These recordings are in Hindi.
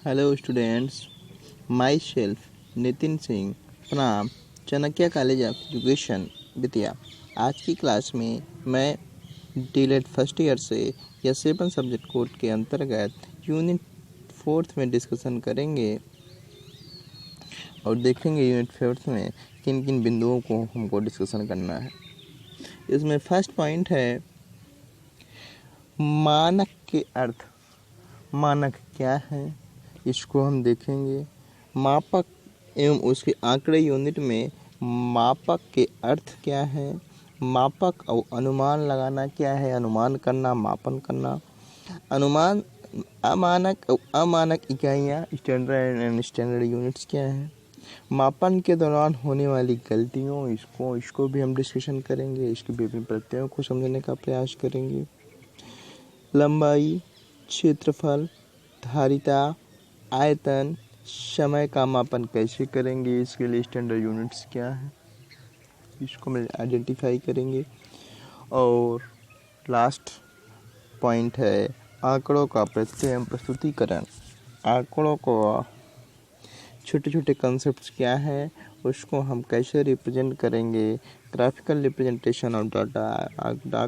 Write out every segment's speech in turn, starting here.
Hello students, my self Nitin Singh from Chanakya college of education Bettiah. आज की क्लास में मैं डीलेट फर्स्ट ईयर से या 7 सब्जेक्ट कोड के अंतर्गत यूनिट 4 में डिस्कशन करेंगे और देखेंगे यूनिट 4 में किन किन बिंदुओं को हमको डिस्कशन करना है। इसमें फर्स्ट पॉइंट है मानक के अर्थ। मानक क्या है इसको हम देखेंगे। मापक एवं उसके आंकड़े यूनिट में मापक के अर्थ क्या है, मापक और अनुमान लगाना क्या है, अनुमान करना, मापन करना, अनुमान, अमानक और अमानक इकाइयाँ स्टैंडर्ड एंड स्टैंडर्ड यूनिट्स क्या है, मापन के दौरान होने वाली गलतियों इसको भी हम डिस्कशन करेंगे। इसके विभिन्न प्रत्ययों को समझने का प्रयास करेंगे। लंबाई, क्षेत्रफल, धारिता, आयतन, समय का मापन कैसे करेंगे, इसके लिए स्टैंडर्ड यूनिट्स क्या है, इसको हम आइडेंटिफाई करेंगे। और लास्ट पॉइंट है आंकड़ों का प्रत्यय एवं प्रस्तुतिकरण। आंकड़ों को छोटे छोटे कॉन्सेप्ट्स क्या है उसको हम कैसे रिप्रेजेंट करेंगे। ग्राफिकल रिप्रेजेंटेशन ऑफ डाटा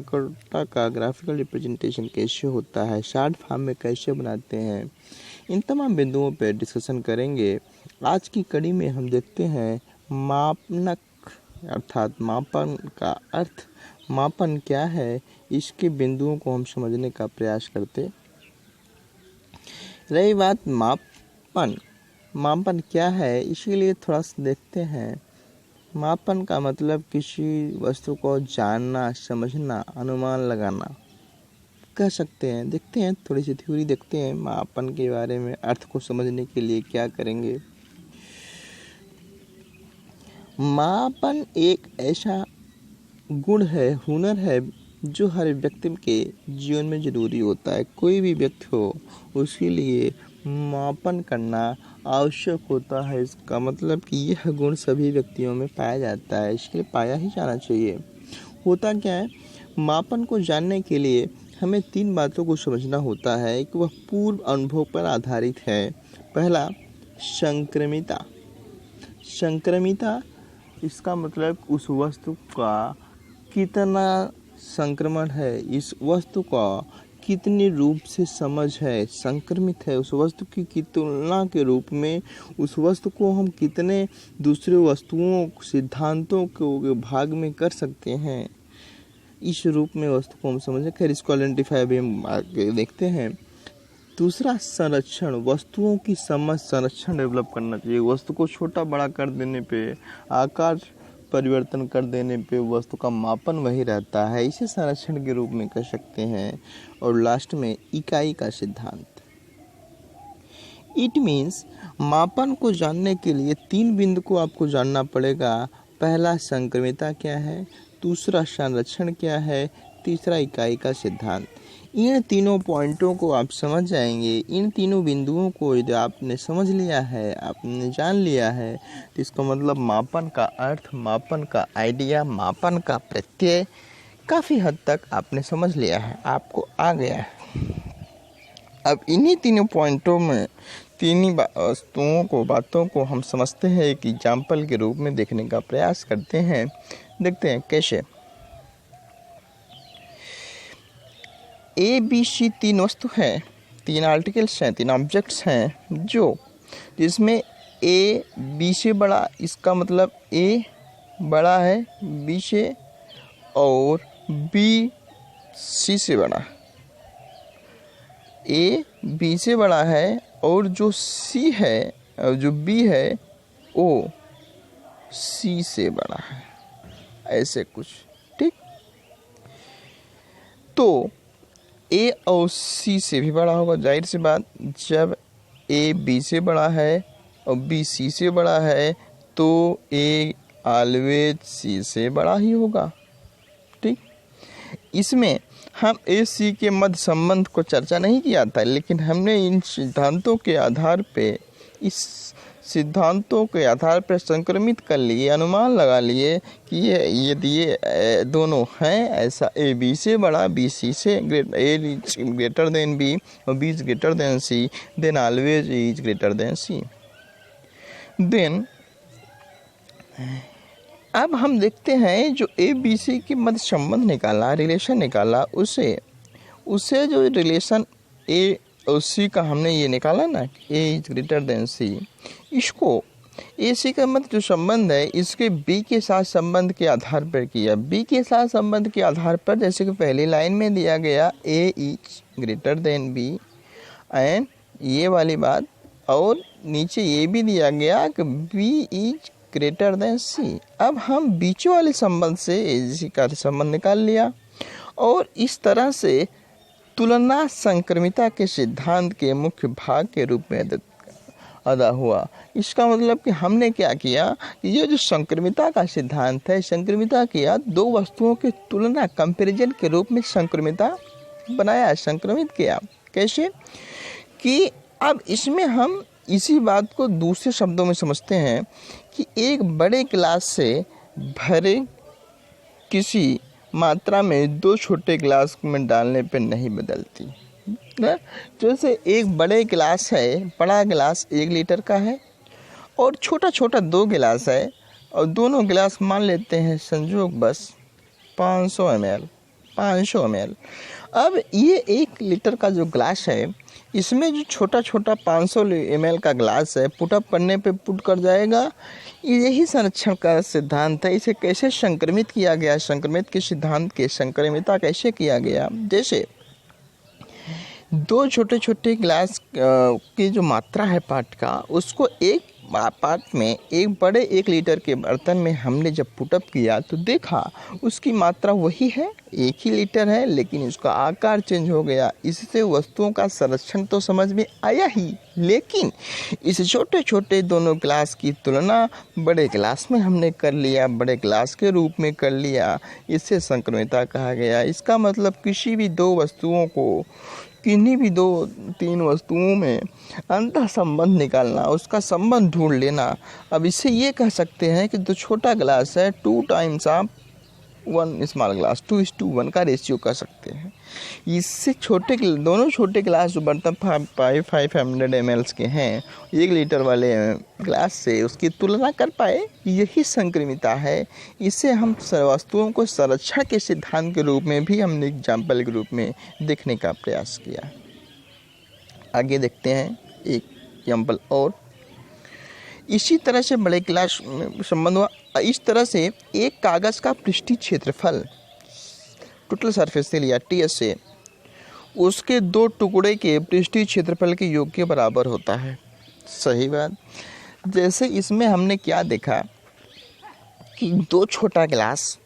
का ग्राफिकल रिप्रेजेंटेशन कैसे होता है, शॉर्ट फॉर्म में कैसे बनाते हैं, इन तमाम बिंदुओं पर डिस्कशन करेंगे। आज की कड़ी में हम देखते हैं मापनक अर्थात मापन का अर्थ, मापन क्या है, इसके बिंदुओं को हम समझने का प्रयास करते। रही बात मापन क्या है, इसीलिए थोड़ा सा देखते हैं। मापन का मतलब किसी वस्तु को जानना, समझना, अनुमान लगाना कह सकते हैं। देखते हैं, थोड़ी सी थ्योरी देखते हैं मापन के बारे में। अर्थ को समझने के लिए क्या करेंगे। मापन एक ऐसा गुण है, हुनर है जो हर व्यक्ति के जीवन में जरूरी होता है। कोई भी व्यक्ति हो उसके लिए मापन करना आवश्यक होता है। इसका मतलब कि यह गुण सभी व्यक्तियों में पाया जाता है, इसलिए पाया ही जाना चाहिए। होता क्या है, मापन को जानने के लिए हमें 3 बातों को समझना होता है कि वह पूर्व अनुभव पर आधारित है। पहला, संक्रमिता, इसका मतलब उस वस्तु का कितना संक्रमण है, इस वस्तु का कितने रूप से समझ है, संक्रमित है। उस वस्तु की तुलना के रूप में उस वस्तु को हम कितने दूसरे वस्तुओं, सिद्धांतों के भाग में कर सकते हैं, इस रूप में वस्तु को हम समझें। खैर, इसको आइडेंटिफाई भी हम आगे देखते हैं। दूसरा, संरक्षण, वस्तुओं की समझ, संरक्षण डेवलप करना चाहिए। वस्तु को छोटा बड़ा कर देने पे, आकार परिवर्तन कर देने पे वस्तु का मापन वही रहता है, इसे संरक्षण के रूप में कह सकते हैं। और लास्ट में इकाई का सिद्धांत। इट मीन्स मापन को जानने के लिए 3 बिंदु को आपको जानना पड़ेगा। पहला, संक्रमिता क्या है, दूसरा संरक्षण क्या है, तीसरा इकाई का सिद्धांत। इन तीनों पॉइंटों को आप समझ जाएंगे। इन तीनों बिंदुओं को यदि आपने समझ लिया है, आपने जान लिया है, तो इसका मतलब मापन का अर्थ, मापन का आइडिया, मापन का प्रत्यय काफ़ी हद तक आपने समझ लिया है, आपको आ गया है। अब इन्हीं तीनों पॉइंटों में तीनों बातों को हम समझते हैं, एक एग्जाम्पल के रूप में देखने का प्रयास करते हैं। देखते हैं कैसे। ABC 3 वस्तु हैं, 3 आर्टिकल्स हैं, 3 ऑब्जेक्ट्स हैं, जिसमें A B से बड़ा, इसका मतलब A बड़ा है B से और B C से बड़ा। A B से बड़ा है और जो C है और जो B है वो C से बड़ा है, ऐसे कुछ। ठीक, तो A और C से भी बड़ा होगा। जाहिर सी बात, जब A B से बड़ा है और B C से बड़ा है तो A ऑलवेज C से बड़ा ही होगा। ठीक, इसमें हम A C के मध्य संबंध को चर्चा नहीं किया था, लेकिन हमने इन सिद्धांतों के आधार पे इस सिद्धांतों के आधार पर संक्रमित कर लिए, अनुमान लगा लिए कि यदि ये दोनों हैं, ऐसा ए बी से बड़ा, बी सी से A is greater than B और B is greater than C, then always A is greater than C. Then अब हम देखते हैं जो ए बी सी के मध्य संबंध निकाला, रिलेशन निकाला, उसे जो रिलेशन ए और सी का हमने ये निकाला ना, ए इज ग्रेटर देन सी, इसको ए सी का मध्य जो संबंध है इसके बी के साथ संबंध के आधार पर किया। बी के साथ संबंध के आधार पर जैसे कि पहली लाइन में दिया गया A is greater than B and ये वाली बात, और नीचे ये भी दिया गया कि बी इज ग्रेटर देन सी। अब हम बीच वाले संबंध से ए सी का संबंध निकाल लिया और इस तरह से तुलना संक्रमिता के सिद्धांत के मुख्य भाग के रूप में अदा हुआ। इसका मतलब कि हमने क्या किया, ये जो संक्रमिता का सिद्धांत है, संक्रमिता किया दो वस्तुओं की तुलना, कंपैरिजन के रूप में संक्रमिता बनाया, संक्रमित किया। कैसे कि अब इसमें हम इसी बात को दूसरे शब्दों में समझते हैं कि एक बड़े गिलास से भरे किसी मात्रा में दो छोटे गिलास में डालने पर नहीं बदलती। जैसे एक बड़े गिलास है, बड़ा गिलास 1 लीटर का है और छोटा छोटा 2 गिलास है और दोनों गिलास मान लेते हैं संयोग बस 500 ml। अब ये 1 लीटर का जो गिलास है इसमें जो छोटा छोटा 500 ml का गिलास है पुटअप करने पे पुट कर जाएगा। यही संरक्षण का सिद्धांत है। इसे कैसे संक्रमित किया गया, संक्रमित के सिद्धांत के संक्रमिता कैसे किया गया, जैसे दो छोटे छोटे गिलास की जो मात्रा है पाठ का, उसको एक पाठ में एक बड़े 1 लीटर के बर्तन में हमने जब पुटअप किया तो देखा उसकी मात्रा वही है, 1 ही लीटर है, लेकिन उसका आकार चेंज हो गया। इससे वस्तुओं का संरक्षण तो समझ में आया ही, लेकिन इस छोटे छोटे दोनों गिलास की तुलना बड़े गिलास में हमने कर लिया, बड़े गिलास के रूप में कर लिया। इससे संक्रमिता कहा गया। इसका मतलब किसी भी दो वस्तुओं को, किन्हीं भी 2-3 वस्तुओं में अंतर संबंध निकालना, उसका संबंध ढूंढ लेना। अब इससे ये कह सकते हैं कि जो छोटा गिलास है 2 टाइम्स ऑफ 1 स्मॉल ग्लास, 2:1 का रेशियो कर सकते हैं। इससे दोनों छोटे गिलास जो बर्तन 500 ml के हैं 1 लीटर वाले गिलास से उसकी तुलना कर पाए, यही संक्रमिता है। इससे हम वस्तुओं को संरक्षण के सिद्धांत के रूप में भी हमने एग्जाम्पल के रूप में देखने का प्रयास किया। आगे देखते हैं एक एग्जाम्पल और। इसी तरह से बड़े गिलास में संबंध हुआ। इस तरह से एक कागज़ का पृष्ठीय क्षेत्रफल, टोटल सरफेस एरिया TS से, उसके 2 टुकड़े के पृष्ठीय क्षेत्रफल के योग के बराबर होता है। सही बात। जैसे इसमें हमने क्या देखा कि 2 छोटा गिलास,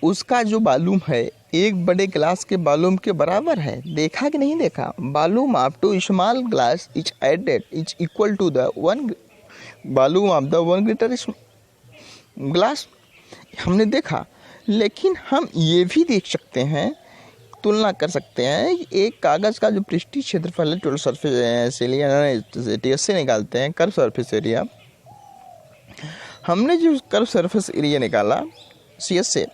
उसका जो वॉल्यूम है एक बड़े गिलास के वॉल्यूम के बराबर है। देखा कि नहीं देखा? Volume of 2 small glass is added is equal to the 1 volume of the 1 greater glass, हमने देखा। लेकिन हम ये भी देख सकते हैं, तुलना कर सकते हैं कि एक कागज़ का जो पृष्ठीय क्षेत्रफल है, टोटल सरफेस एरिया TS से निकालते हैं कर्व सरफेस एरिया। हमने जो कर्व सरफेस एरिया निकाला CS से,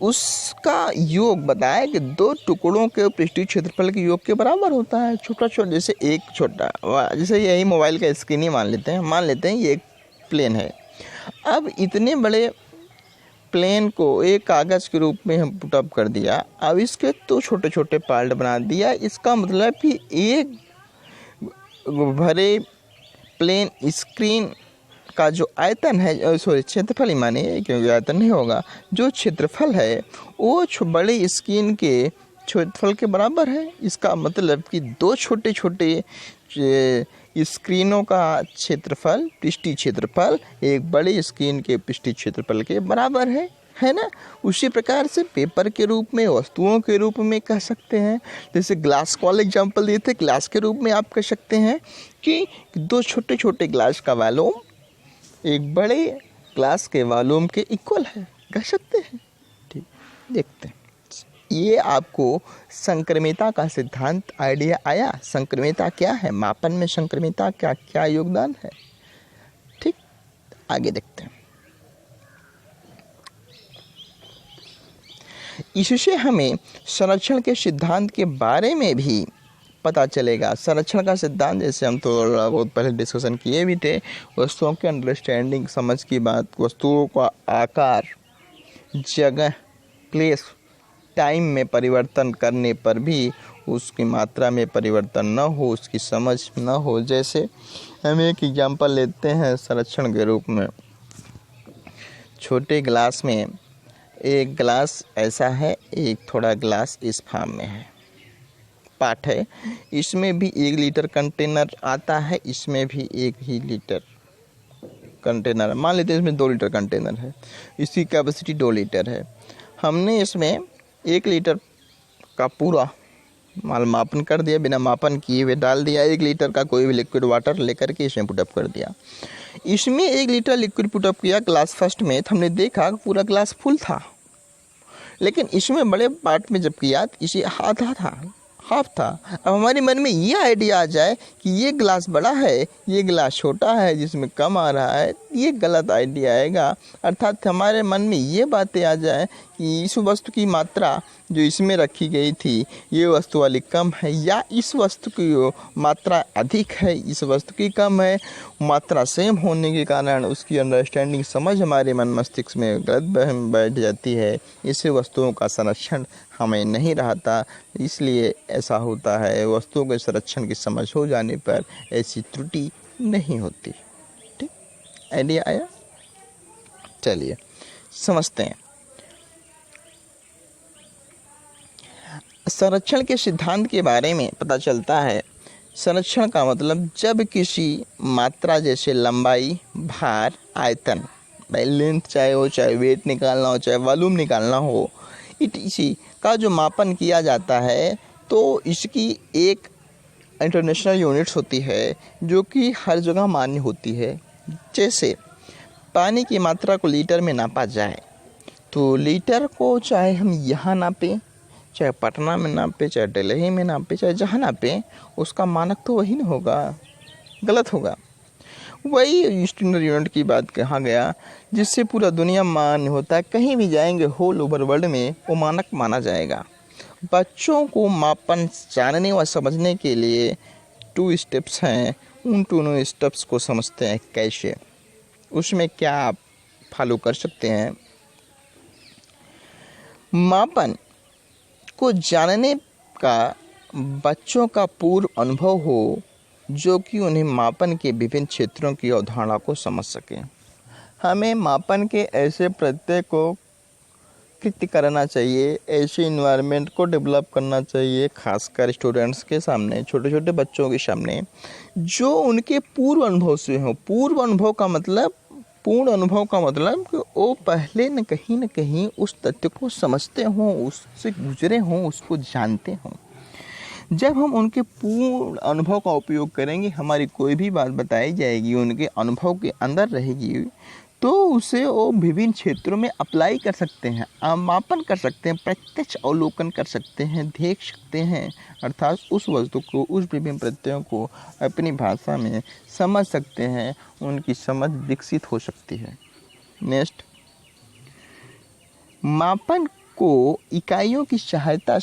उसका योग बताया कि 2 टुकड़ों के पृष्ठीय क्षेत्रफल के योग के बराबर होता है। छोटा छोटा, जैसे एक छोटा, जैसे यही मोबाइल का स्क्रीन ही मान लेते हैं ये एक प्लेन है। अब इतने बड़े प्लेन को एक कागज़ के रूप में हम पुटअप कर दिया। अब इसके 2 छोटे छोटे पार्ट बना दिया। इसका मतलब कि एक भरे प्लेन स्क्रीन का जो आयतन है, सॉरी क्षेत्रफल ही माने, क्योंकि आयतन नहीं होगा, जो क्षेत्रफल है वो बड़े स्क्रीन के क्षेत्रफल के बराबर है। इसका मतलब कि 2 छोटे छोटे स्क्रीनों का क्षेत्रफल, पृष्ठीय क्षेत्रफल एक बड़े स्क्रीन के पृष्ठीय क्षेत्रफल के बराबर है ना। उसी प्रकार से पेपर के रूप में, वस्तुओं के रूप में कह सकते हैं। जैसे ग्लास का एग्जाम्पल दिए थे, ग्लास के रूप में आप कह सकते हैं कि 2 छोटे छोटे ग्लास का वॉल्यूम एक बड़े ग्लास के वॉल्यूम के इक्वल है, कह सकते हैं। ठीक, देखते हैं। ये आपको संक्रमिता का सिद्धांत आइडिया आया। संक्रमिता क्या है, मापन में संक्रमिता क्या क्या योगदान है। आगे देखते हैं। इससे हमें संरक्षण के सिद्धांत के बारे में भी पता चलेगा। संरक्षण का सिद्धांत जैसे हम थोड़ा बहुत पहले डिस्कशन किए भी थे, वस्तुओं के अंडरस्टैंडिंग, समझ की बात, वस्तुओं का आकार, जगह, प्लेस, टाइम में परिवर्तन करने पर भी उसकी मात्रा में परिवर्तन न हो, उसकी समझ न हो। जैसे हम एक एग्जांपल लेते हैं संरक्षण के रूप में। छोटे गिलास में एक गिलास ऐसा है, एक थोड़ा गिलास इस फॉर्म में है, पार्ट है। इसमें भी 1 लीटर कंटेनर आता है, इसमें भी 1 ही लीटर कंटेनर। मान लेते हैं इसमें 2 लीटर कंटेनर है, इसकी कैपेसिटी 2 लीटर है। हमने इसमें 1 लीटर का पूरा माल मापन कर दिया, बिना मापन किए हुए डाल दिया। 1 लीटर का कोई भी लिक्विड वाटर लेकर के इसमें पुटअप कर दिया। इसमें 1 लीटर लिक्विड पुटअप किया ग्लास फर्स्ट में, तो हमने देखा पूरा ग्लास फुल था। लेकिन इसमें बड़े पार्ट में जब किया तो इसे आधा था, हाफ था। अब हमारे मन में ये आइडिया आ जाए कि ये गिलास बड़ा है, ये गिलास छोटा है, जिसमें कम आ रहा है, ये गलत आइडिया आएगा। अर्थात हमारे मन में ये बातें आ जाए कि इस वस्तु की मात्रा जो इसमें रखी गई थी, ये वस्तु वाली कम है, या इस वस्तु की मात्रा अधिक है, इस वस्तु की कम है। मात्रा सेम होने के कारण उसकी अंडरस्टैंडिंग, समझ हमारे मन मस्तिष्क में गलत बैठ जाती है। इससे वस्तुओं का संरक्षण हमें नहीं रहता, इसलिए ऐसा होता है। वस्तुओं के संरक्षण की समझ हो जाने पर ऐसी त्रुटि नहीं होती। ठीक, आइडिया आया? चलिए समझते हैं। संरक्षण के सिद्धांत के बारे में पता चलता है। संरक्षण का मतलब जब किसी मात्रा जैसे लंबाई, भार, आयतन, भाई लेंथ चाहे हो, चाहे वेट निकालना हो, चाहे वॉल्यूम निकालना हो, इसी का जो मापन किया जाता है, तो इसकी एक इंटरनेशनल यूनिट्स होती है जो कि हर जगह मान्य होती है। जैसे पानी की मात्रा को लीटर में नापा जाए, तो लीटर को चाहे हम यहाँ नापें, चाहे पटना में नापे, चाहे दिल्ली में नापे, चाहे जहाँ नापे, उसका मानक तो वही न होगा, गलत होगा। वही स्टैंडर्ड यूनिट की बात कहा गया जिससे पूरा दुनिया मान्य होता है। कहीं भी जाएंगे होल ओवर वर्ल्ड में वो मानक माना जाएगा। बच्चों को मापन जानने व समझने के लिए 2 स्टेप्स हैं। उन 2 स्टेप्स को समझते हैं कैसे, उसमें क्या आप फॉलो कर सकते हैं। मापन को जानने का बच्चों का पूर्व अनुभव हो, जो कि उन्हें मापन के विभिन्न क्षेत्रों की अवधारणा को समझ सके। हमें मापन के ऐसे प्रत्यय को कृत्य करना चाहिए, ऐसे इन्वायरमेंट को डेवलप करना चाहिए, खासकर स्टूडेंट्स के सामने, छोटे छोटे बच्चों के सामने, जो उनके पूर्व अनुभव से हो। पूर्व अनुभव का मतलब, पूर्ण अनुभव का मतलब कि वो पहले न कहीं उस तथ्य को समझते हों, उससे गुजरे हों, उसको जानते हों। जब हम उनके पूर्ण अनुभव का उपयोग करेंगे, हमारी कोई भी बात बताई जाएगी उनके अनुभव के अंदर रहेगी, तो उसे वो विभिन्न क्षेत्रों में अप्लाई कर सकते हैं, मापन कर सकते हैं, प्रत्यक्ष अवलोकन कर सकते हैं, देख सकते हैं। अर्थात उस वस्तु को, उस विभिन्न प्रत्ययों को अपनी भाषा में समझ सकते हैं, उनकी समझ विकसित हो सकती है। नेक्स्ट, मापन को इकाइयों की सहायता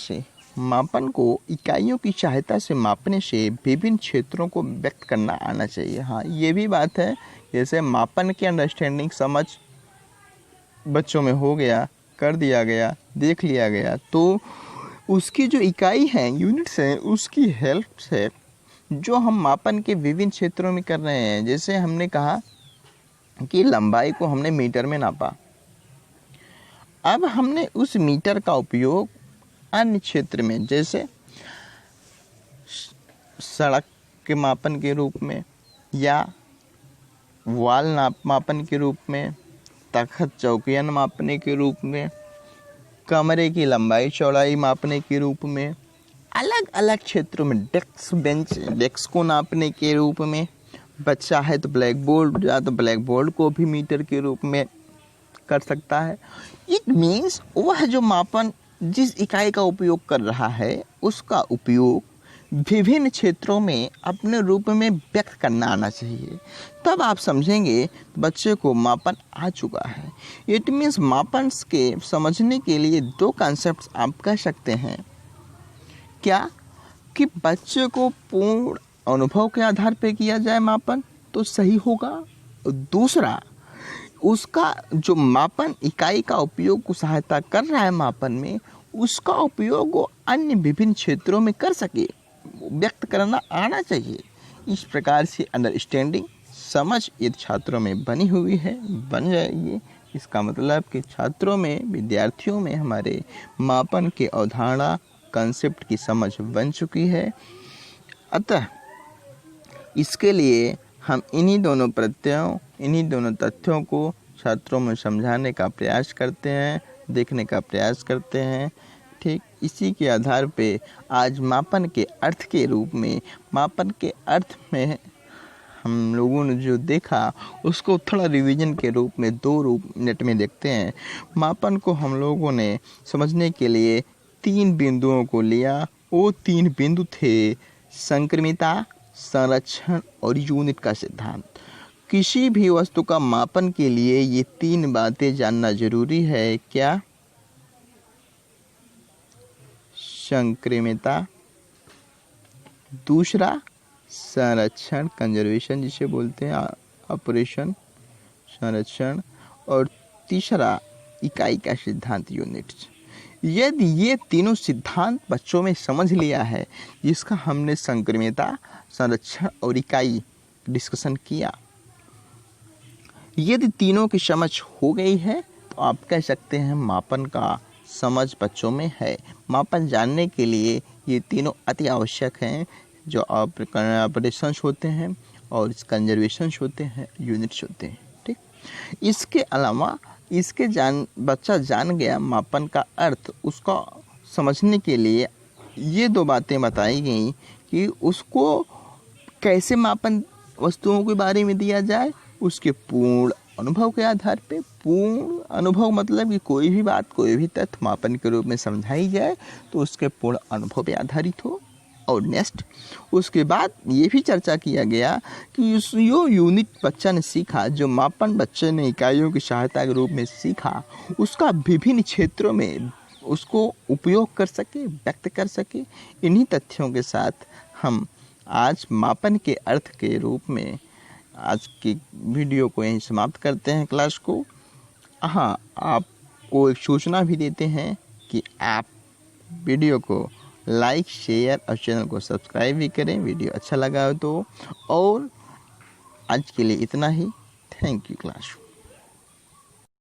से मापने से विभिन्न क्षेत्रों को व्यक्त करना आना चाहिए। हाँ, ये भी बात है। जैसे मापन की अंडरस्टैंडिंग, समझ बच्चों में हो गया, कर दिया गया, देख लिया गया, तो उसकी जो इकाई हैं, यूनिट्स हैं, उसकी हेल्प से जो हम मापन के विभिन्न क्षेत्रों में कर रहे हैं। जैसे हमने कहा कि लंबाई को हमने मीटर में नापा, अब हमने उस मीटर का उपयोग अन्य क्षेत्र में, जैसे सड़क के मापन के रूप में, या वाल मापन के रूप में, तख्त चौकियान मापने के रूप में, कमरे की लंबाई चौड़ाई मापने के रूप में, अलग अलग क्षेत्रों में, डेस्क को नापने के रूप में, बच्चा है तो ब्लैक बोर्ड, या तो ब्लैक बोर्ड को भी मीटर के रूप में कर सकता है। इट मीन्स वह जो मापन जिस इकाई का उपयोग कर रहा है, उसका उपयोग विभिन्न क्षेत्रों में अपने रूप में व्यक्त करना आना चाहिए। तब आप समझेंगे बच्चे को मापन आ चुका है। इट मीन्स मापन के समझने के लिए दो कॉन्सेप्ट्स आप कह सकते हैं। क्या कि बच्चे को पूर्ण अनुभव के आधार पर किया जाए मापन तो सही होगा। दूसरा, उसका जो मापन इकाई का उपयोग को सहायता कर रहा है मापन में, उसका उपयोग वो अन्य विभिन्न क्षेत्रों में कर सके, व्यक्त करना आना चाहिए। इस प्रकार से अंडरस्टैंडिंग समझ यदि छात्रों में बनी हुई है, बन जाएगी। इसका मतलब कि छात्रों में, विद्यार्थियों में हमारे मापन के अवधारणा कंसेप्ट की समझ बन चुकी है। अतः इसके लिए हम इन्हीं दोनों प्रत्ययों, इन्हीं दोनों तथ्यों को छात्रों में समझाने का प्रयास करते हैं, देखने का प्रयास करते हैं। ठीक इसी के आधार पे आज मापन के अर्थ के रूप में, मापन के अर्थ में हम लोगों ने जो देखा उसको थोड़ा रिवीजन के रूप में 2 मिनट में देखते हैं। मापन को हम लोगों ने समझने के लिए 3 बिंदुओं को लिया। वो 3 बिंदु थे संक्रमिता, संरक्षण और यूनिट का सिद्धांत। किसी भी वस्तु का मापन के लिए ये 3 बातें जानना जरूरी है। क्या? संक्रमिता, दूसरा संरक्षण, कंजर्वेशन जिसे बोलते हैं, ऑपरेशन, संरक्षण, और तीसरा इकाई का सिद्धांत, यूनिट्स। यदि ये तीनों सिद्धांत बच्चों में समझ लिया है, जिसका हमने संक्रमिता, संरक्षण और इकाई डिस्कशन किया, यदि तीनों की समझ हो गई है तो आप कह सकते हैं मापन का समझ बच्चों में है। मापन जानने के लिए ये तीनों अति आवश्यक हैं, जो ऑपरेशंस होते हैं और कंजर्वेशंस होते हैं, यूनिट्स होते हैं। ठीक, इसके अलावा बच्चा जान गया मापन का अर्थ, उसका समझने के लिए ये 2 बातें बताई गई कि उसको कैसे मापन वस्तुओं के बारे में दिया जाए, उसके पूर्ण अनुभव के आधार पे। पूर्ण अनुभव मतलब कि कोई भी बात, कोई भी तथ्य मापन के रूप में समझाई जाए तो उसके पूर्ण अनुभव पे आधारित हो। और नेक्स्ट, उसके बाद ये भी चर्चा किया गया कि जो यूनिट बच्चा ने सीखा, जो मापन बच्चे ने इकाइयों की सहायता के रूप में सीखा, उसका विभिन्न क्षेत्रों में उसको उपयोग कर सके, व्यक्त कर सके। इन्हीं तथ्यों के साथ हम आज मापन के अर्थ के रूप में आज की वीडियो को यहीं समाप्त करते हैं, क्लास को। हाँ, आपको एक सूचना भी देते हैं कि आप वीडियो को लाइक, शेयर और चैनल को सब्सक्राइब भी करें, वीडियो अच्छा लगा हो तो। और आज के लिए इतना ही। Thank you class.